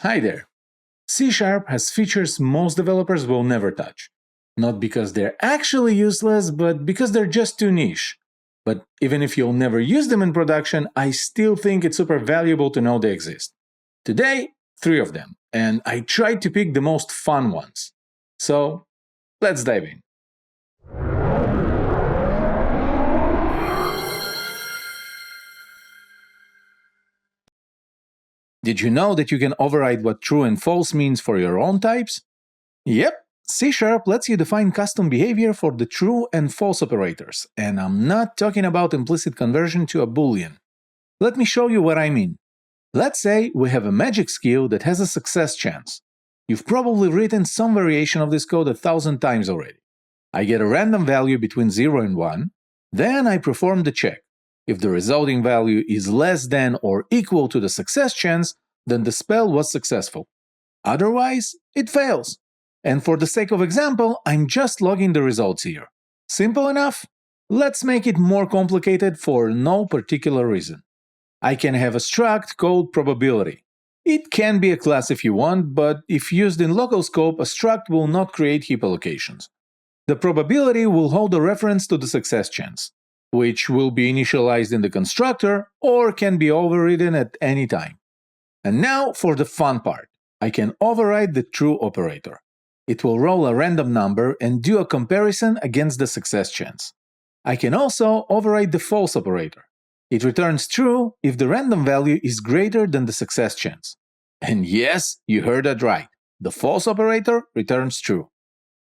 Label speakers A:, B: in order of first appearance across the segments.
A: Hi there. C# has features most developers will never touch. Not because they're actually useless, but because they're just too niche. But even if you'll never use them in production, I still think it's super valuable to know they exist. Today, 3 of them, and I tried to pick the most fun ones. So, let's dive in. Did you know that you can override what true and false means for your own types? Yep, C# lets you define custom behavior for the true and false operators, and I'm not talking about implicit conversion to a boolean. Let me show you what I mean. Let's say we have a magic skill that has a success chance. You've probably written some variation of this code 1,000 times already. I get a random value between 0 and 1, then I perform the check. If the resulting value is less than or equal to the success chance, then the spell was successful. Otherwise, it fails. And for the sake of example, I'm just logging the results here. Simple enough? Let's make it more complicated for no particular reason. I can have a struct called probability. It can be a class if you want, but if used in local scope, a struct will not create heap allocations. The probability will hold a reference to the success chance, which will be initialized in the constructor or can be overridden at any time. And now for the fun part. I can override the true operator. It will roll a random number and do a comparison against the success chance. I can also override the false operator. It returns true if the random value is greater than the success chance. And yes, you heard that right. The false operator returns true.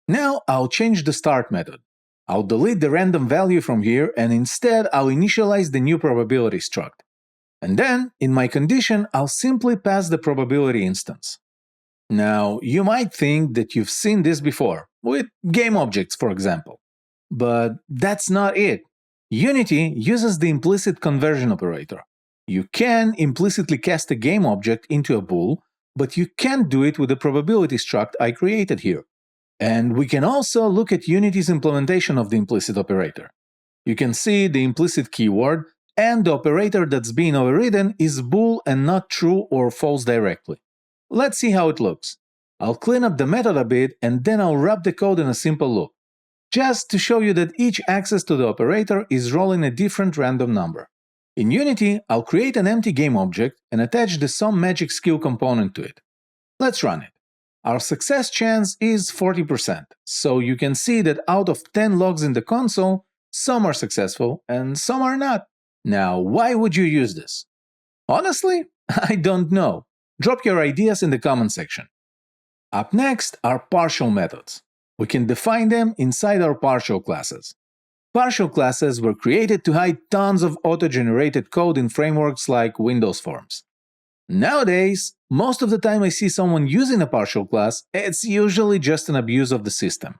A: Now I'll change the start method. I'll delete the random value from here and instead I'll initialize the new probability struct. And then, in my condition, I'll simply pass the probability instance. Now, you might think that you've seen this before, with GameObjects, for example. But that's not it. Unity uses the implicit conversion operator. You can implicitly cast a GameObject into a bool, but you can't do it with the probability struct I created here. And we can also look at Unity's implementation of the implicit operator. You can see the implicit keyword, and the operator that's being overridden is bool and not true or false directly. Let's see how it looks. I'll clean up the method a bit and then I'll wrap the code in a simple loop, just to show you that each access to the operator is rolling a different random number. In Unity, I'll create an empty GameObject and attach the SomeMagicSkill component to it. Let's run it. Our success chance is 40%, so you can see that out of 10 logs in the console, some are successful and some are not. Now, why would you use this? Honestly, I don't know. Drop your ideas in the comment section. Up next are partial methods. We can define them inside our partial classes. Partial classes were created to hide tons of auto-generated code in frameworks like Windows Forms. Nowadays, most of the time I see someone using a partial class, it's usually just an abuse of the system.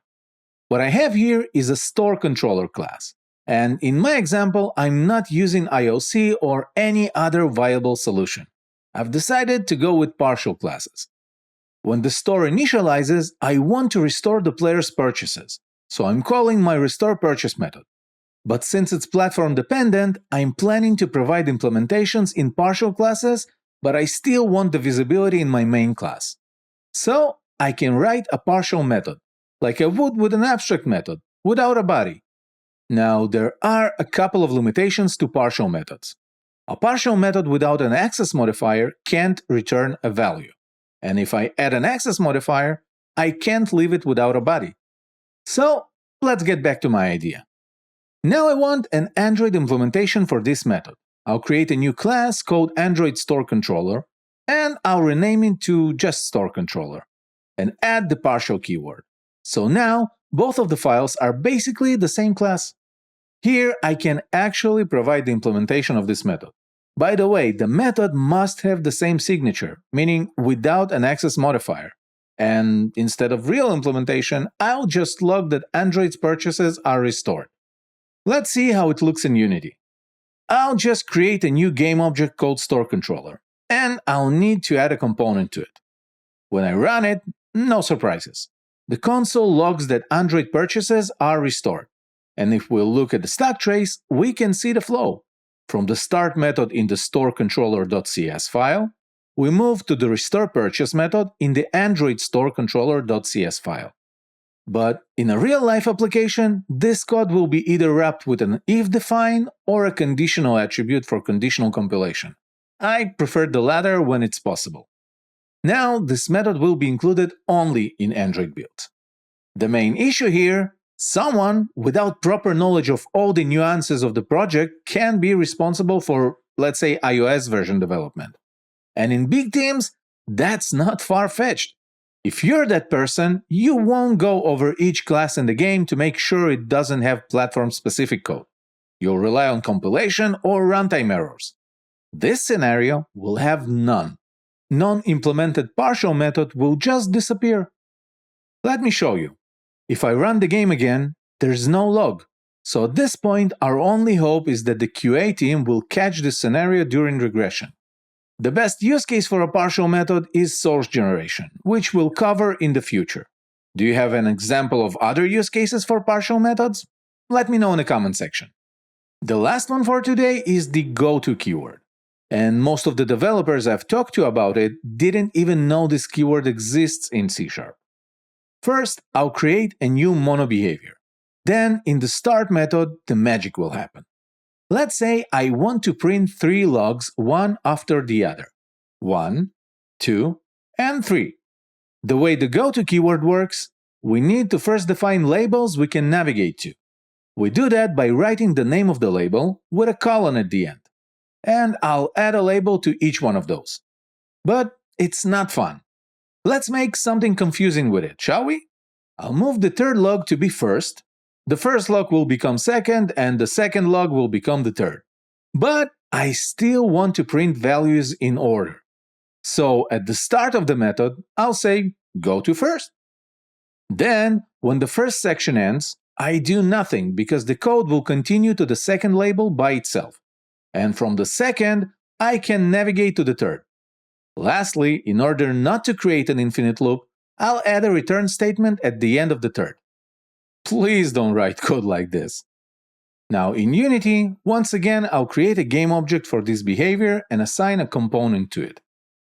A: What I have here is a store controller class. And in my example, I'm not using IOC or any other viable solution. I've decided to go with partial classes. When the store initializes, I want to restore the player's purchases, so I'm calling my restorePurchase method. But since it's platform dependent, I'm planning to provide implementations in partial classes, but I still want the visibility in my main class. So I can write a partial method, like I would with an abstract method, without a body. Now, there are a couple of limitations to partial methods. A partial method without an access modifier can't return a value. And if I add an access modifier, I can't leave it without a body. So, let's get back to my idea. Now I want an Android implementation for this method. I'll create a new class called Android Store Controller, and I'll rename it to just Store Controller, and add the partial keyword. So now, both of the files are basically the same class. Here, I can actually provide the implementation of this method. By the way, the method must have the same signature, meaning without an access modifier. And instead of real implementation, I'll just log that Android's purchases are restored. Let's see how it looks in Unity. I'll just create a new GameObject called StoreController, and I'll need to add a component to it. When I run it, no surprises. The console logs that Android purchases are restored. And if we look at the stack trace, we can see the flow. From the start method in the storecontroller.cs file, we move to the restorePurchase method in the Android store controller.cs file. But in a real-life application, this code will be either wrapped with an if-define or a conditional attribute for conditional compilation. I prefer the latter when it's possible. Now, this method will be included only in Android builds. The main issue here: someone without proper knowledge of all the nuances of the project can be responsible for, let's say, iOS version development. And in big teams, that's not far-fetched. If you're that person, you won't go over each class in the game to make sure it doesn't have platform-specific code. You'll rely on compilation or runtime errors. This scenario will have none. Non-implemented partial method will just disappear. Let me show you. If I run the game again, there's no log. So at this point, our only hope is that the QA team will catch this scenario during regression. The best use case for a partial method is source generation, which we'll cover in the future. Do you have an example of other use cases for partial methods? Let me know in the comment section. The last one for today is the Goto keyword. And most of the developers I've talked to about it didn't even know this keyword exists in C#. First, I'll create a new mono behavior. Then, in the start method, the magic will happen. Let's say I want to print 3 logs one after the other. 1, 2, and 3. The way the Goto keyword works, we need to first define labels we can navigate to. We do that by writing the name of the label with a colon at the end. And I'll add a label to each one of those. But it's not fun. Let's make something confusing with it, shall we? I'll move the third log to be first. The first log will become second, and the second log will become the third. But I still want to print values in order. So at the start of the method, I'll say Goto first. Then, when the first section ends, I do nothing because the code will continue to the second label by itself. And from the second, I can navigate to the third. Lastly, in order not to create an infinite loop, I'll add a return statement at the end of the third. Please don't write code like this. Now in Unity, once again I'll create a game object for this behavior and assign a component to it.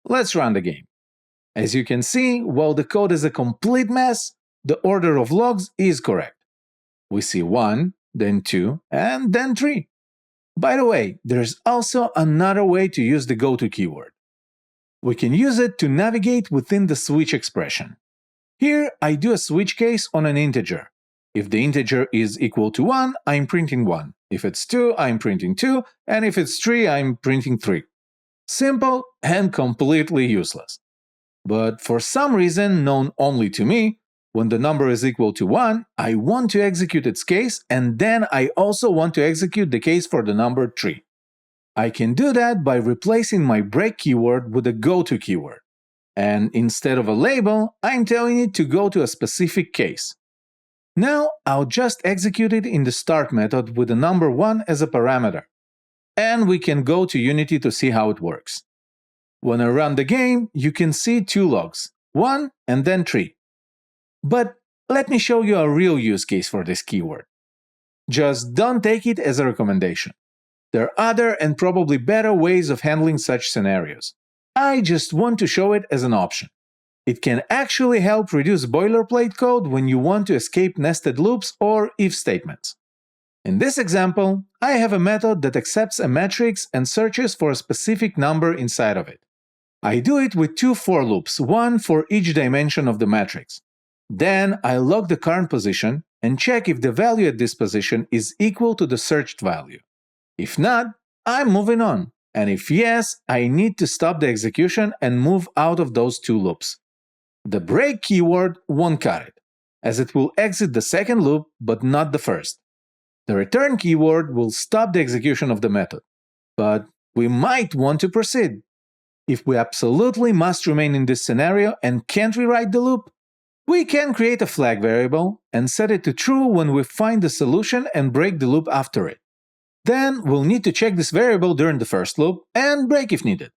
A: Let's run the game. As you can see, while the code is a complete mess, the order of logs is correct. We see 1, then 2, and then 3. By the way, there's also another way to use the Goto keyword. We can use it to navigate within the switch expression. Here I do a switch case on an integer. If the integer is equal to 1, I'm printing 1. If it's 2, I'm printing 2, and if it's 3, I'm printing 3. Simple and completely useless. But for some reason known only to me, when the number is equal to 1, I want to execute its case, and then I also want to execute the case for the number 3. I can do that by replacing my break keyword with a Goto keyword. And instead of a label, I'm telling it to go to a specific case. Now I'll just execute it in the start method with the number 1 as a parameter. And we can go to Unity to see how it works. When I run the game, you can see 2 logs, 1 and then 3. But let me show you a real use case for this keyword. Just don't take it as a recommendation. There are other and probably better ways of handling such scenarios. I just want to show it as an option. It can actually help reduce boilerplate code when you want to escape nested loops or if statements. In this example, I have a method that accepts a matrix and searches for a specific number inside of it. I do it with 2 for loops, one for each dimension of the matrix. Then I log the current position and check if the value at this position is equal to the searched value. If not, I'm moving on. And if yes, I need to stop the execution and move out of those 2 loops. The break keyword won't cut it, as it will exit the second loop but not the first. The return keyword will stop the execution of the method. But we might want to proceed. If we absolutely must remain in this scenario and can't rewrite the loop, we can create a flag variable and set it to true when we find the solution and break the loop after it. Then we'll need to check this variable during the first loop and break if needed.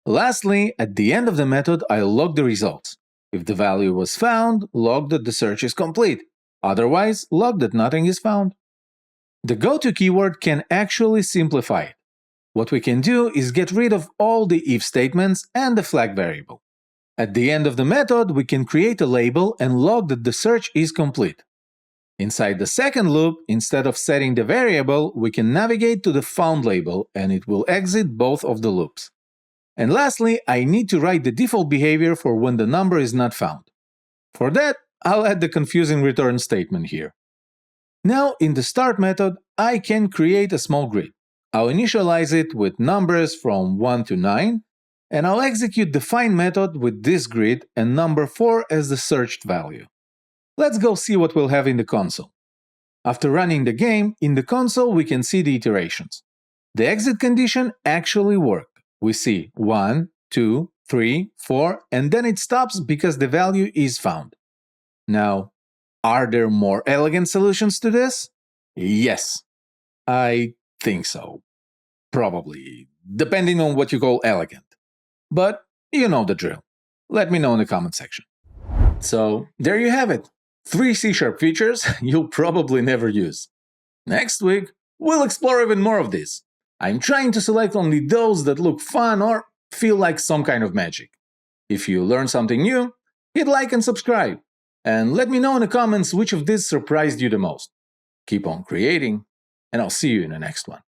A: Lastly, at the end of the method, I'll log the results. If the value was found, log that the search is complete. Otherwise, log that nothing is found. The Goto keyword can actually simplify it. What we can do is get rid of all the if statements and the flag variable. At the end of the method, we can create a label and log that the search is complete. Inside the second loop, instead of setting the variable, we can navigate to the found label and it will exit both of the loops. And lastly, I need to write the default behavior for when the number is not found. For that, I'll add the confusing return statement here. Now, in the start method, I can create a small grid. I'll initialize it with numbers from 1 to 9, and I'll execute the find method with this grid and number 4 as the searched value. Let's go see what we'll have in the console. After running the game, in the console we can see the iterations. The exit condition actually worked. We see 1, 2, 3, 4, and then it stops because the value is found. Now, are there more elegant solutions to this? Yes, I think so. Probably, depending on what you call elegant. But you know the drill. Let me know in the comment section. So, there you have it. 3 C# features you'll probably never use. Next week, we'll explore even more of these. I'm trying to select only those that look fun or feel like some kind of magic. If you learned something new, hit like and subscribe. And let me know in the comments which of these surprised you the most. Keep on creating, and I'll see you in the next one.